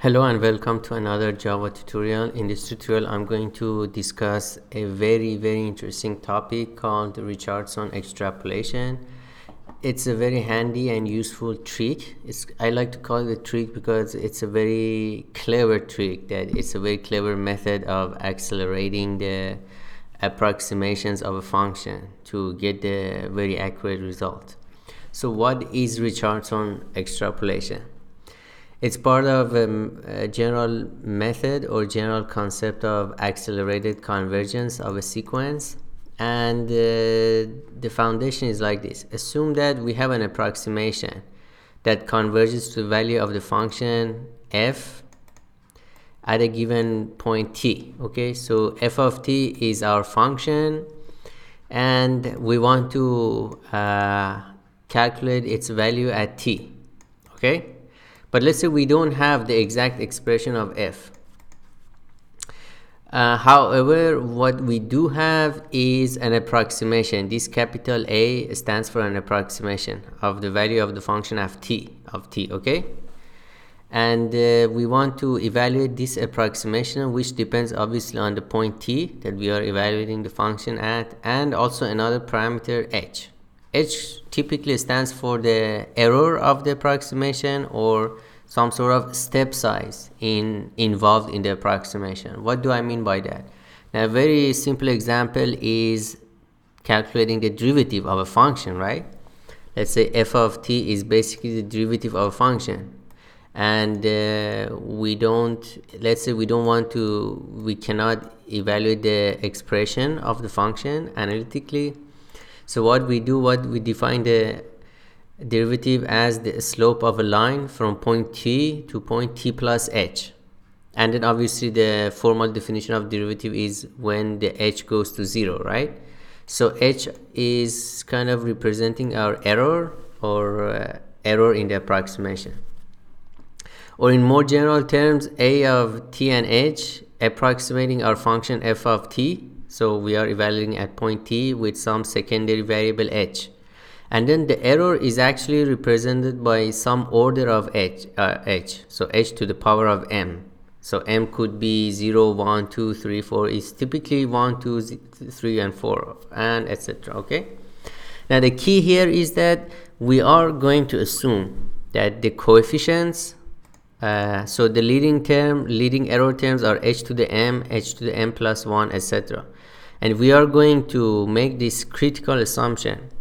Hello and welcome to another Java tutorial. In this tutorial, I'm going to discuss a very interesting topic called Richardson Extrapolation. It's a very handy and useful trick. I like to call it a trick because it's a very clever trick. It's a very clever method of accelerating the approximations of a function to get the very accurate result. So what is Richardson Extrapolation? It's part of a general method or general concept of accelerated convergence of a sequence. And the foundation is like this. Assume that we have an approximation that converges to the value of the function f at a given point t. Okay, so f of t is our function, and we want to calculate its value at t. Okay, but let's say we don't have the exact expression of f. However, what we do have is an approximation. This capital A stands for an approximation of the value of the function of t, okay? And we want to evaluate this approximation, which depends obviously on the point t that we are evaluating the function at, and also another parameter h. H typically stands for the error of the approximation or some sort of step size involved in the approximation. What do I mean by that? Now, a very simple example is calculating the derivative of a function, right? Let's say f of t is basically the derivative of a function, and we cannot evaluate the expression of the function analytically. So what we define the derivative as the slope of a line from point t to point t plus h, and then obviously the formal definition of derivative is when the h goes to 0, right? So h is kind of representing our error or error in the approximation, or in more general terms, a of t and h approximating our function f of t. So we are evaluating at point t with some secondary variable h, and then the error is actually represented by some order of h, so h to the power of m. So m could be 0, 1, 2, 3, 4. It's typically 1, 2, 3, and 4, and etc. Okay. Now the key here is that we are going to assume that the coefficients, so the leading error terms are h to the m, h to the m plus 1, etc. And we are going to make this critical assumption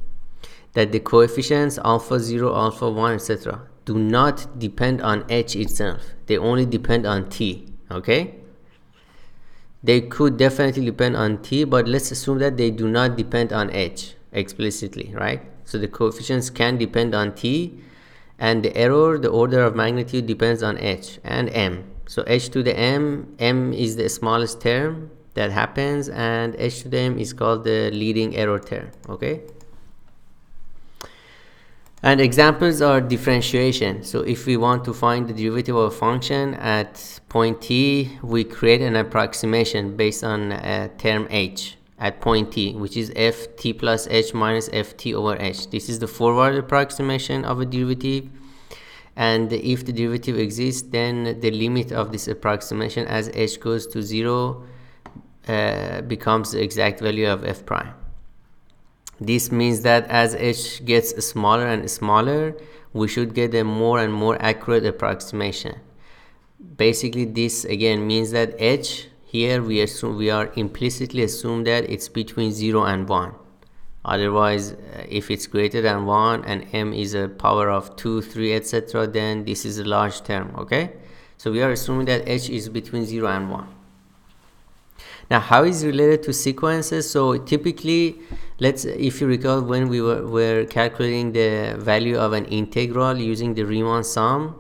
that the coefficients alpha 0, alpha 1, etc. do not depend on h itself. They only depend on t, okay? They could definitely depend on t, but let's assume that they do not depend on h explicitly, right? So the coefficients can depend on t, and the error, the order of magnitude, depends on h and m. So h to the m is the smallest term that happens, and h to the m is called the leading error term, okay? And examples are differentiation. So if we want to find the derivative of a function at point t, we create an approximation based on term h at point t, which is f t plus h minus f t over h. This is the forward approximation of a derivative, and if the derivative exists, then the limit of this approximation as h goes to 0 becomes the exact value of f prime. This means that as h gets smaller and smaller, we should get a more and more accurate approximation. Basically, this again means that h here we are implicitly assume that it's between 0 and 1. Otherwise, if it's greater than 1 and m is a power of 2, 3, etc., then this is a large term, okay? So we are assuming that h is between 0 and 1. Now, how is it related to sequences? So typically, if you recall, when we were calculating the value of an integral using the Riemann sum,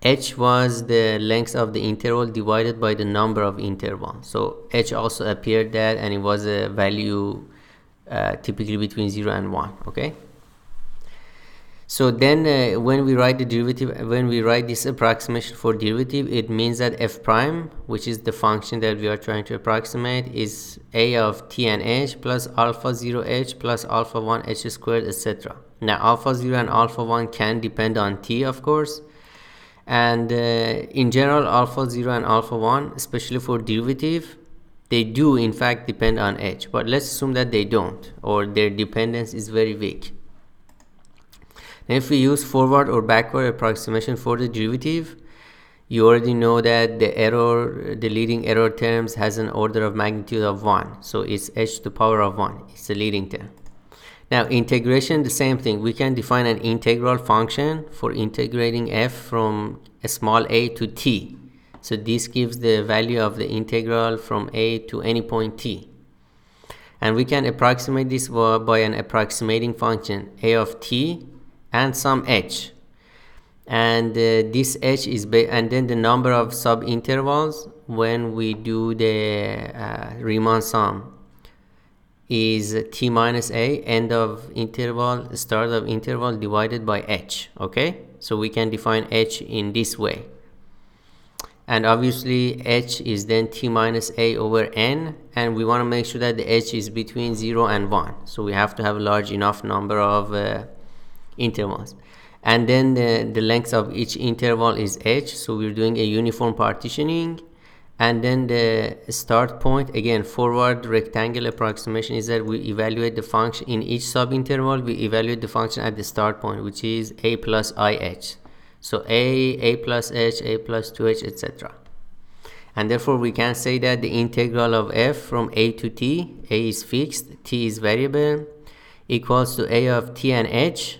h was the length of the interval divided by the number of intervals. So h also appeared that, and it was a value typically between 0 and 1, okay? So then when we write this approximation for derivative, it means that f prime, which is the function that we are trying to approximate, is a of t and h plus alpha 0 h plus alpha 1 h squared, etc. Now alpha 0 and alpha 1 can depend on t, of course, And in general, alpha 0 and alpha 1, especially for derivative, they do in fact depend on h, but let's assume that they don't, or their dependence is very weak. Now if we use forward or backward approximation for the derivative, you already know that the leading error terms has an order of magnitude of 1, so it's h to the power of 1, it's the leading term. Now integration, the same thing. We can define an integral function for integrating f from a small a to t. So this gives the value of the integral from a to any point t. And we can approximate this by an approximating function a of t and some h. And this h is and then the number of subintervals when we do the Riemann sum is t minus a, end of interval, start of interval, divided by h. Okay, so we can define h in this way. And obviously h is then t minus a over n, and we want to make sure that the h is between 0 and 1, so we have to have a large enough number of intervals. And then the length of each interval is h, so we're doing a uniform partitioning. And then the start point, again forward rectangle approximation, is that we evaluate the function in each subinterval. We evaluate the function at the start point, which is a plus ih. So a plus h, a plus 2h, etc. And therefore we can say that the integral of f from a to t, a is fixed, t is variable, equals to a of t and h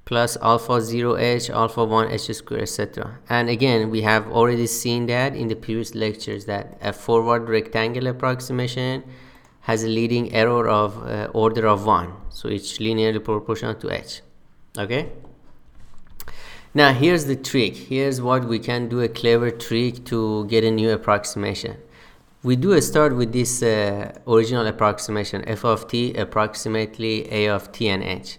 plus alpha 0 h, alpha 1 h squared, etc. And again, we have already seen that in the previous lectures, that a forward rectangle approximation has a leading error of order of 1, so it's linearly proportional to h. Okay, now here's the trick. Here's what we can do, a clever trick to get a new approximation. We do start with this original approximation, f of t approximately a of t and h,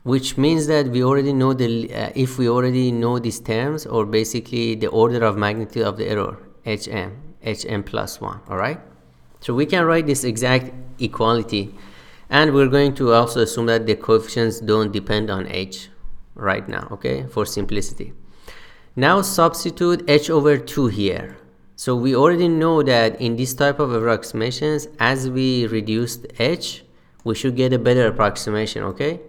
which means that we already know if we already know these terms, or basically the order of magnitude of the error, hm plus 1. All right, so we can write this exact equality, and we're going to also assume that the coefficients don't depend on h right now, okay, for simplicity. Now substitute h over 2 here. So we already know that in this type of approximations, as we reduce h, we should get a better approximation. Okay,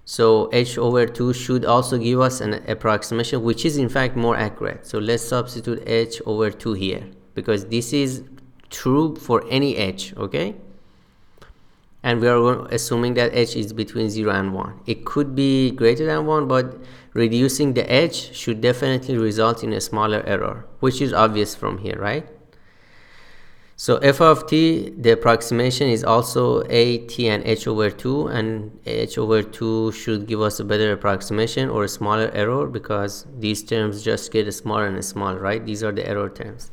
so h over 2 should also give us an approximation which is in fact more accurate. So let's substitute h over 2 here, because this is true for any h. Okay, and we are assuming that h is between 0 and 1. It could be greater than 1, but reducing the h should definitely result in a smaller error, which is obvious from here, right? So f of t, the approximation is also a, t, and h over 2, and h over 2 should give us a better approximation or a smaller error, because these terms just get smaller and smaller, right? These are the error terms.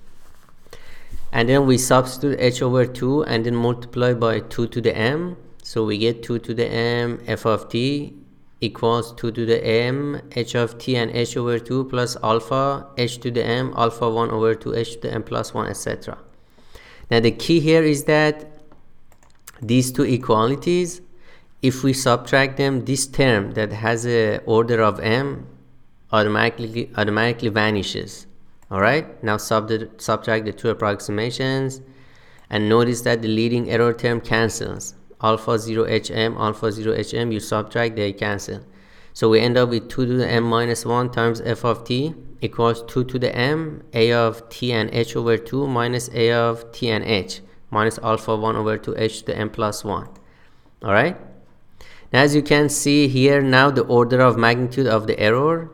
And then we substitute h over 2 and then multiply by 2 to the m. So we get 2 to the m f of t equals 2 to the m h of t and h over 2 plus alpha h to the m alpha 1 over 2 h to the m plus 1, etc. Now the key here is that these two equalities, if we subtract them, this term that has a order of m automatically vanishes. All right, now subtract the two approximations, and notice that the leading error term cancels. Alpha 0 hm, alpha 0 hm, you subtract, they cancel. So we end up with 2 to the m minus 1 times f of t equals 2 to the m a of t and h over 2 minus a of t and h minus alpha 1 over 2 h to the m plus 1. All right, now as you can see here, now the order of magnitude of the error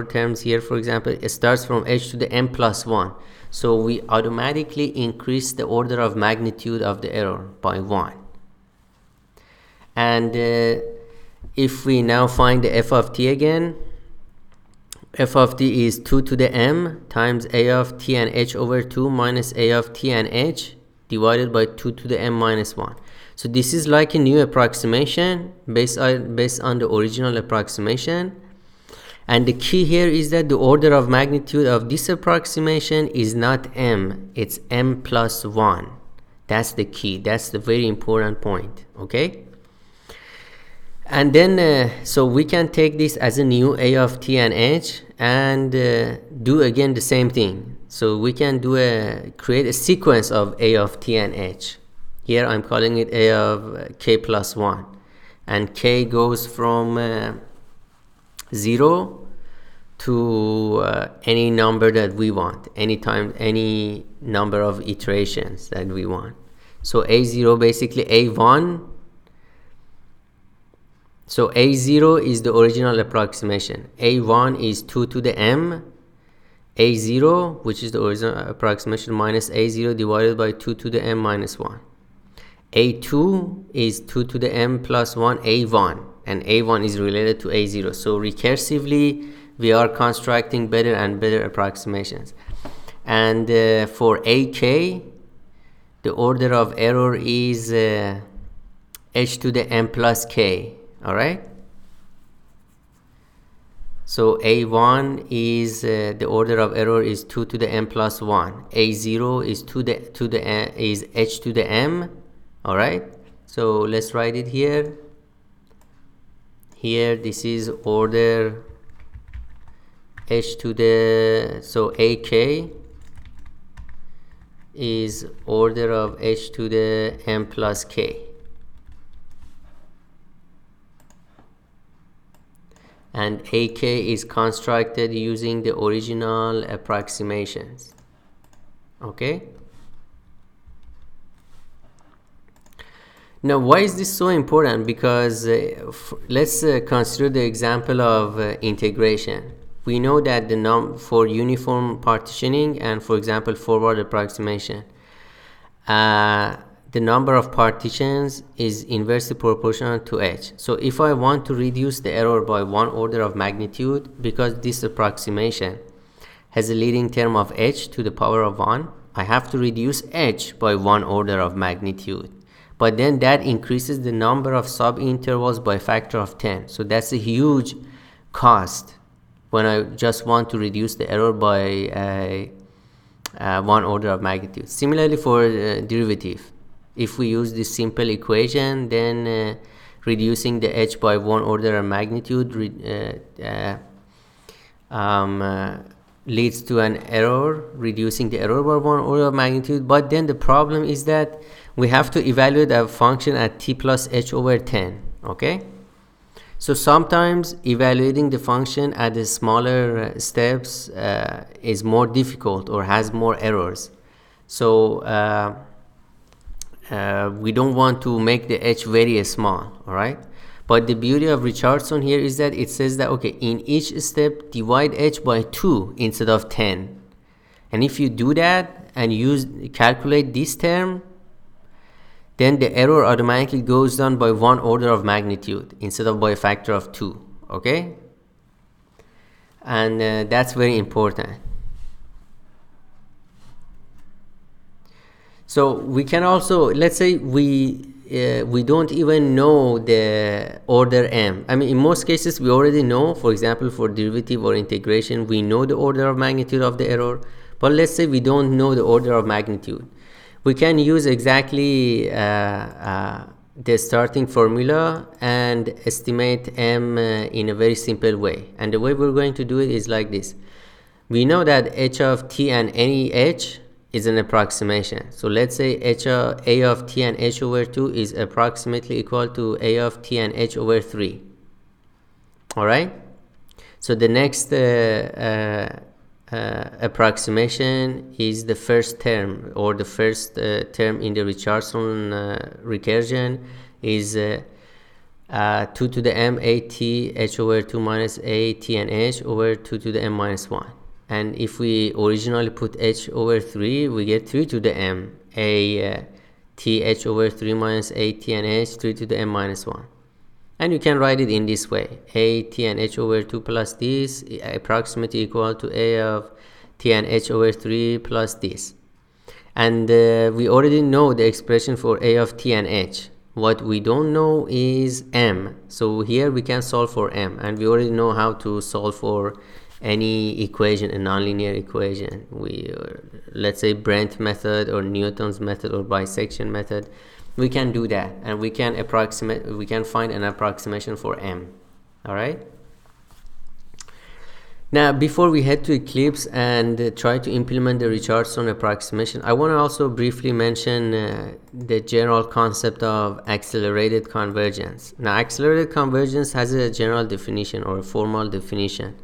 terms here, for example, it starts from h to the m plus 1. So we automatically increase the order of magnitude of the error by 1. And if we now find the f of t again, f of t is 2 to the m times a of t and h over 2 minus a of t and h divided by 2 to the m minus 1. So this is like a new approximation based on the original approximation. And the key here is that the order of magnitude of this approximation is not m, it's m plus 1. That's the key, that's the very important point. Okay, and then so we can take this as a new a of t and h, and do again the same thing. So we can create a sequence of a of t and h. Here I'm calling it a of k plus 1, and k goes from 0 to any number that we want, any number of iterations that we want. So a0 basically a1. So a0 is the original approximation. a1 is 2 to the m. a0, which is the original approximation, minus a0 divided by 2 to the m minus 1. a2 is 2 to the m plus 1 a1, and a1 is related to a0. So recursively we are constructing better and better approximations. And for ak, the order of error is h to the m plus k. All right, so a1 is the order of error is 2 to the m plus 1. a0 is is h to the m. All right, so let's write it here. Here this is order h to the, so ak is order of h to the m plus k. And ak is constructed using the original approximations. Okay, now why is this so important? Because let's consider the example of integration. We know that for uniform partitioning and, for example, forward approximation, the number of partitions is inversely proportional to h. So if I want to reduce the error by 1 order of magnitude, because this approximation has a leading term of h to the power of 1, I have to reduce h by 1 order of magnitude. But then that increases the number of subintervals by a factor of 10. So that's a huge cost when I just want to reduce the error by 1 order of magnitude. Similarly for derivative. If we use this simple equation, then reducing the h by 1 order of magnitude leads to an error, reducing the error by 1 order of magnitude. But then the problem is that we have to evaluate a function at t plus h over 10. Okay, so sometimes evaluating the function at the smaller steps is more difficult or has more errors. So we don't want to make the h very small. All right, but the beauty of Richardson here is that it says that, okay, in each step divide h by 2 instead of 10, and if you do that and calculate this term, then the error automatically goes down by 1 order of magnitude instead of by a factor of 2. Okay, and that's very important. So we can also, let's say we don't even know the order m. I mean, in most cases we already know. For example, for derivative or integration, we know the order of magnitude of the error. But let's say we don't know the order of magnitude. We can use exactly the starting formula and estimate m in a very simple way. And the way we're going to do it is like this. We know that h of t and any h is an approximation. So let's say a of t and h over 2 is approximately equal to a of t and h over 3. All right, so the next approximation is the first term, or the first term in the Richardson recursion is 2 to the m a t h over 2 minus a t and h over 2 to the m minus 1. And if we originally put h over 3, we get 3 to the m a t h over 3 minus a t and h 3 to the m minus 1. And you can write it in this way: a t and h over 2 plus this approximately equal to a of t and h over 3 plus this. And we already know the expression for a of t and h. What we don't know is m. So here we can solve for m, and we already know how to solve for any equation, a nonlinear equation. Let's say Brent method or Newton's method or bisection method. We can do that, and we can find an approximation for m. All right, Now, before we head to Eclipse and try to implement the Richardson approximation, I want to also briefly mention the general concept of accelerated convergence. Now, accelerated convergence has a general definition or a formal definition.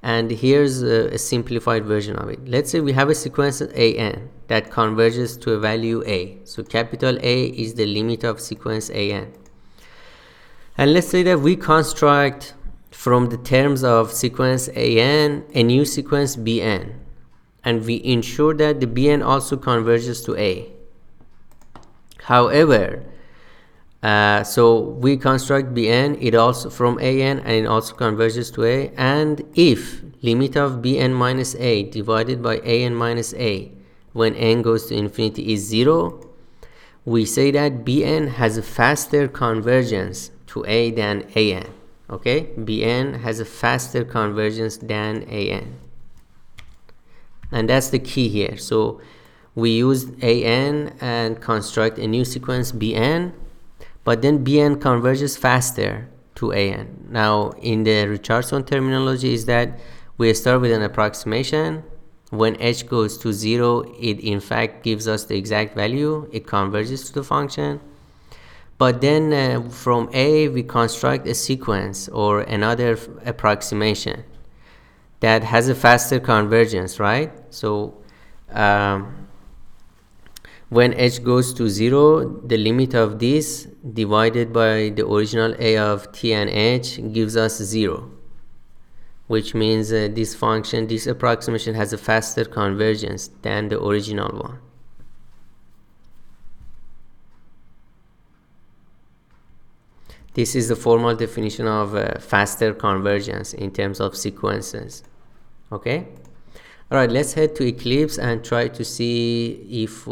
And here's a simplified version of it. Let's say we have a sequence an that converges to a value a. So capital A is the limit of sequence an. And let's say that we construct from the terms of sequence an a new sequence bn, and we ensure that the bn also converges to a. However, so we construct bn, it also from an, and it also converges to a, and if limit of bn minus a divided by an minus a when n goes to infinity is 0, we say that bn has a faster convergence to a than an. Okay, bn has a faster convergence than an, and that's the key here. So we use an and construct a new sequence bn, but then bn converges faster to an. Now, in the Richardson terminology is that we start with an approximation. When h goes to 0, it in fact gives us the exact value. It converges to the function. But then from a, we construct a sequence or another approximation that has a faster convergence, right? So when h goes to 0, the limit of this divided by the original a of t and h gives us 0, which means this function, this approximation has a faster convergence than the original one. This is the formal definition of faster convergence in terms of sequences. Okay? Alright, let's head to Eclipse and try to see if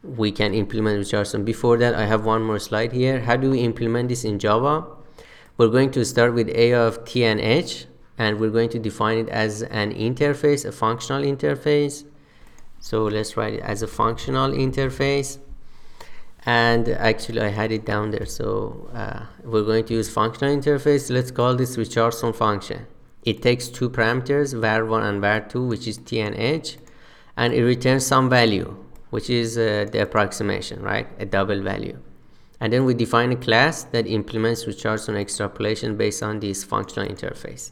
we can implement Richardson. Before that, I have one more slide here. How do we implement this in Java? We're going to start with a of t and h, and we're going to define it as an interface, a functional interface. So let's write it as a functional interface. And actually I had it down there, so we're going to use functional interface. Let's call this Richardson function. It takes two parameters, var1 and var2, which is t and h, and it returns some value, which is the approximation, right? A double value. And then we define a class that implements Richardson extrapolation based on this functional interface.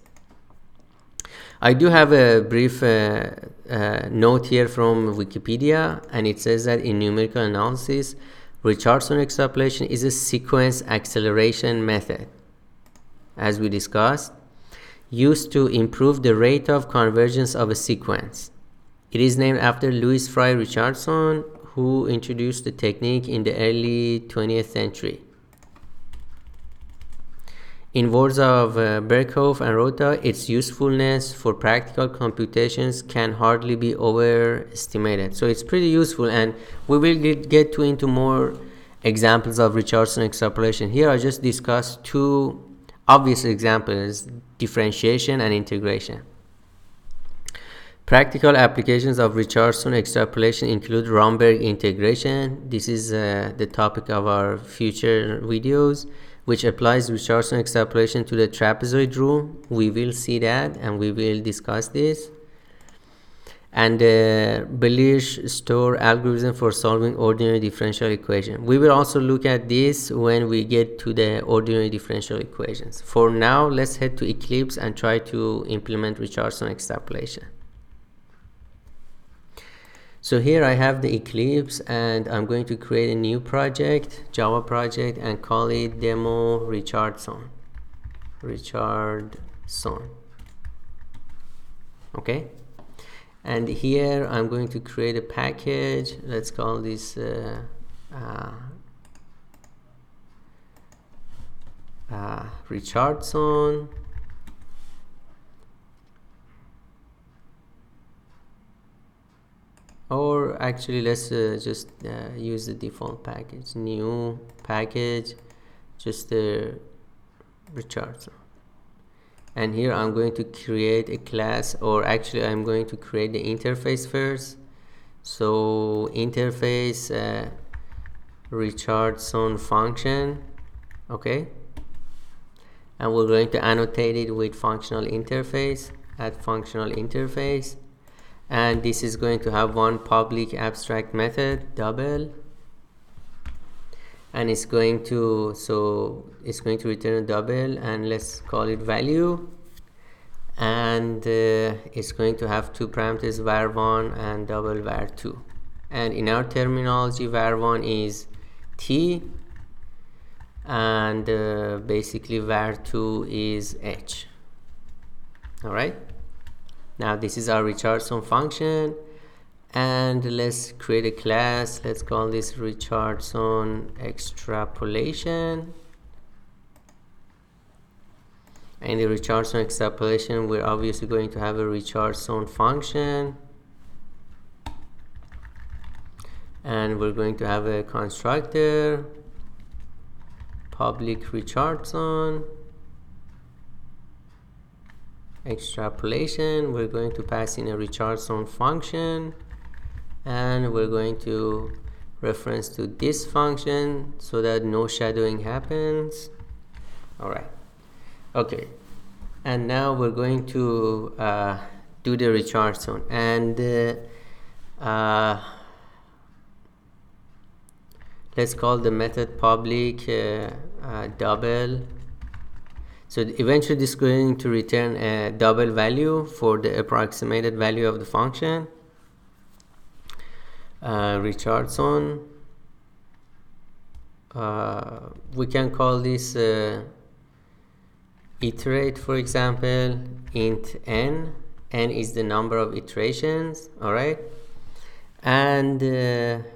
I do have a brief note here from Wikipedia, and it says that in numerical analysis, Richardson extrapolation is a sequence acceleration method, as we discussed, used to improve the rate of convergence of a sequence. It is named after Louis Fry Richardson, who introduced the technique in the early 20th century. In words of Berkhoff and Rota, its usefulness for practical computations can hardly be overestimated. So it's pretty useful, and we will get into more examples of Richardson extrapolation. Here I just discussed two obvious examples, differentiation and integration. Practical applications of Richardson extrapolation include Romberg integration. This is the topic of our future videos, which applies Richardson extrapolation to the trapezoid rule. We will see that and we will discuss this. And the Belier-Store algorithm for solving ordinary differential equation. We will also look at this when we get to the ordinary differential equations. For now, let's head to Eclipse and try to implement Richardson extrapolation. So here I have the Eclipse, and I'm going to create a new project, Java project, and call it demo Richardson. Okay, and here I'm going to create a package. Let's call this Richardson. Or actually, let's just use the default package, new package, just Richardson. And here I'm going to create a class, or actually I'm going to create the interface first. So interface Richardson function, okay. and we're going to annotate it with functional interface, add functional interface, and this is going to have one public abstract method, double, and it's going to return a double, and let's call it value, and it's going to have two parameters, var1 and double var2, and in our terminology var1 is t, and basically var2 is h. All right, now this is our Richardson function, and let's create a class. Let's call this Richardson Extrapolation. And the Richardson Extrapolation, we're obviously going to have a Richardson function, and we're going to have a constructor public Richardson Extrapolation. We're going to pass in a Richardson function, and we're going to reference to this function so that no shadowing happens. All right, okay, and now we're going to do the Richardson, and let's call the method public double. So eventually this is going to return a double value for the approximated value of the function. Richardson, we can call this iterate, for example, int n is the number of iterations. All right, and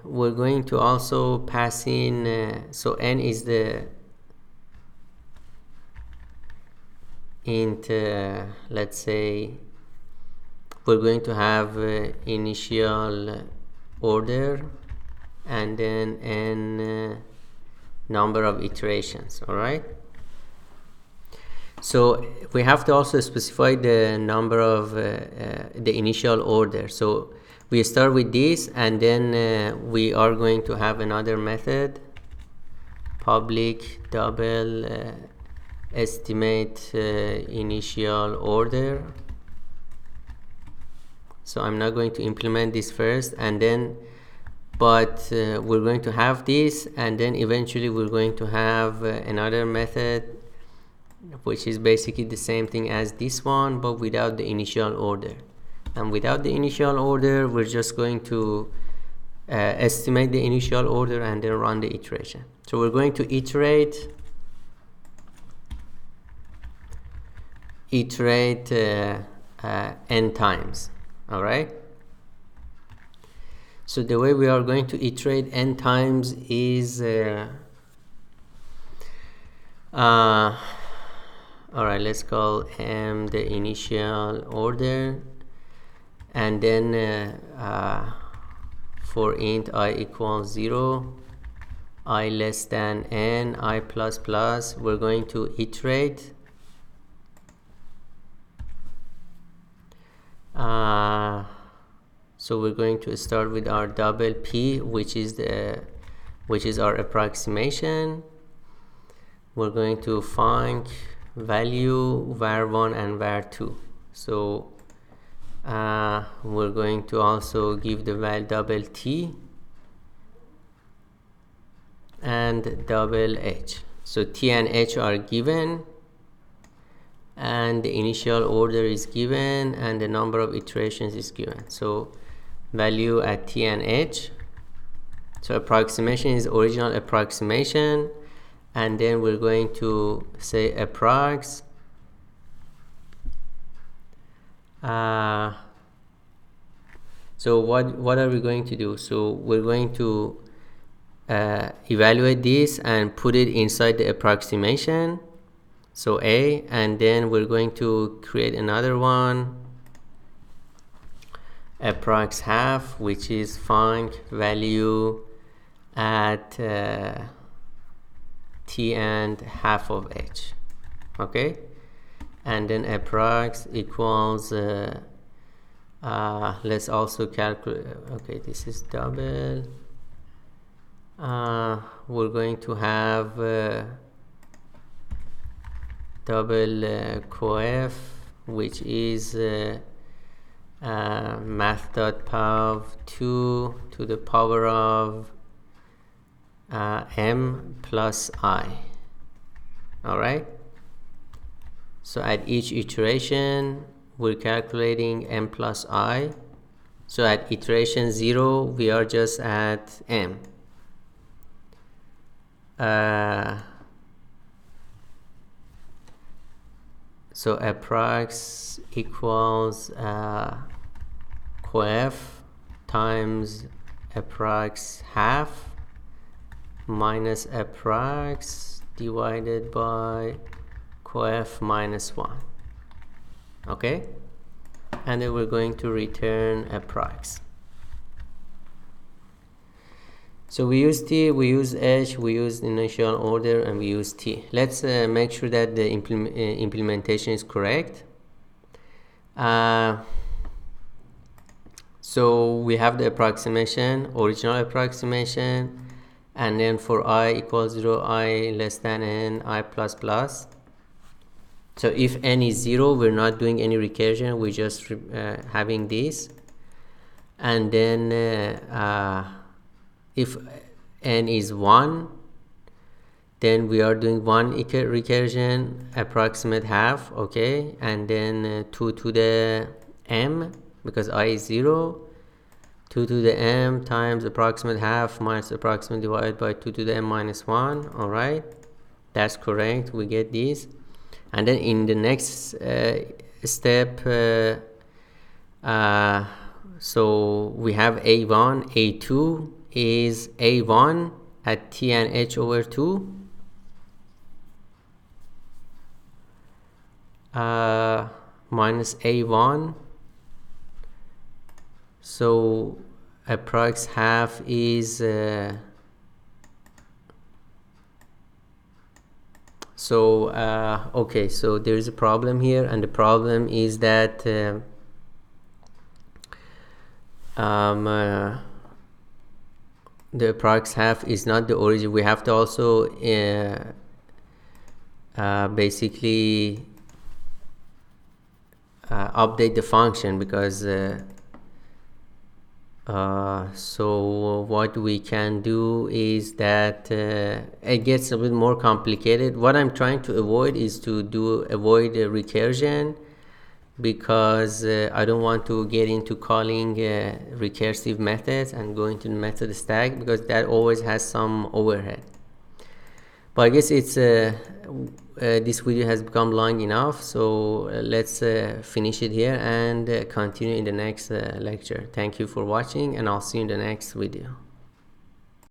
we're going to also pass in so n is the int, let's say we're going to have initial order and then n number of iterations. All right, so we have to also specify the number of the initial order. So we start with this, and then we are going to have another method public double estimate initial order. So I'm not going to implement this first, and then but we're going to have this, and then eventually we're going to have another method which is basically the same thing as this one but without the initial order. And without the initial order, we're just going to estimate the initial order and then run the iteration. So we're going to iterate n times. All right, so the way we are going to iterate n times is all right, let's call m the initial order, and then for int I equals 0, I less than n, I plus plus, we're going to iterate so we're going to start with our double p, which is our approximation. We're going to find value var1 and var2. So we're going to also give the value double t and double h. So t and h are given, and the initial order is given, and the number of iterations is given. So value at t and h. So approximation is original approximation, and then we're going to say approx so what are we going to do? So we're going to evaluate this and put it inside the approximation, so a, and then we're going to create another one, approx half, which is find value at t and half of h. Okay, and then approx equals let's also calculate, okay, this is double, we're going to have double coef, which is math.pav2 to the power of m plus I. Alright, so at each iteration we're calculating m plus I. So at iteration 0 we are just at m. So approx equals coef times approx half minus approx divided by coef minus 1. Okay, and then we're going to return approx. So we use t, we use h, we use initial order, and we use t. Let's make sure that the implementation is correct. So we have the approximation, original approximation, and then for I equals 0, I less than n, I plus plus. So if n is 0, we're not doing any recursion, we're just having this. And then if n is 1, then we are doing 1 recursion, approximate half, okay, and then 2 to the m, because I is 0, 2 to the m times approximate half minus approximate divided by 2 to the m minus 1. Alright, that's correct, we get this. And then in the next step, so we have a1, a2 is a1 at t and h over 2 minus a1. So approx half is okay, so there is a problem here, and the problem is that the approx half is not the origin. We have to also basically update the function, because so what we can do is that it gets a bit more complicated. What I'm trying to avoid is to avoid recursion, because I don't want to get into calling recursive methods and going to the method stack, because that always has some overhead. But I guess it's this video has become long enough, so let's finish it here and continue in the next lecture. Thank you for watching, and I'll see you in the next video.